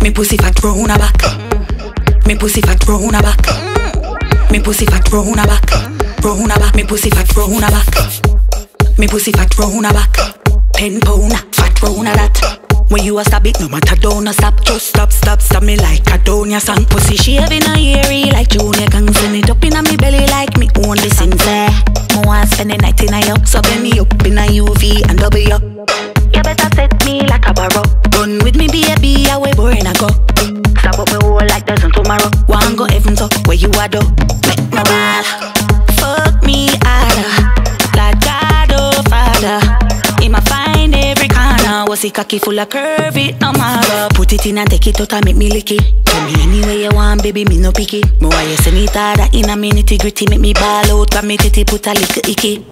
Me pussy fat round her back. Me pussy fat round her back. Me pussy fat round her back. Round her back. Me pussy fat round her back. Me pussy fat round her back. 10 pound fat round her that. When you a stab it, no matter don't stop. Just stop, stop, stop me like a down your song. Pussy shaving a eerie like Junior Gang. Send it up in a me belly like me only sing there. I want spend the night in a yuck. So bend me up in a UV and double up. You better set me like a barrow. Run with me baby, away boring I go. Stop up me whole like there's no tomorrow. One go heaven so where you are do. Make my ball. Fuck me harder. Like God oh Father. Him a find every corner. Was he cocky full of curve it no matter. Put it in and take it out and make me lick it. Tell me anyway you want baby me no picky. Me why you send it harder in a me nitty gritty. Make me ball out and me titty put a little icky.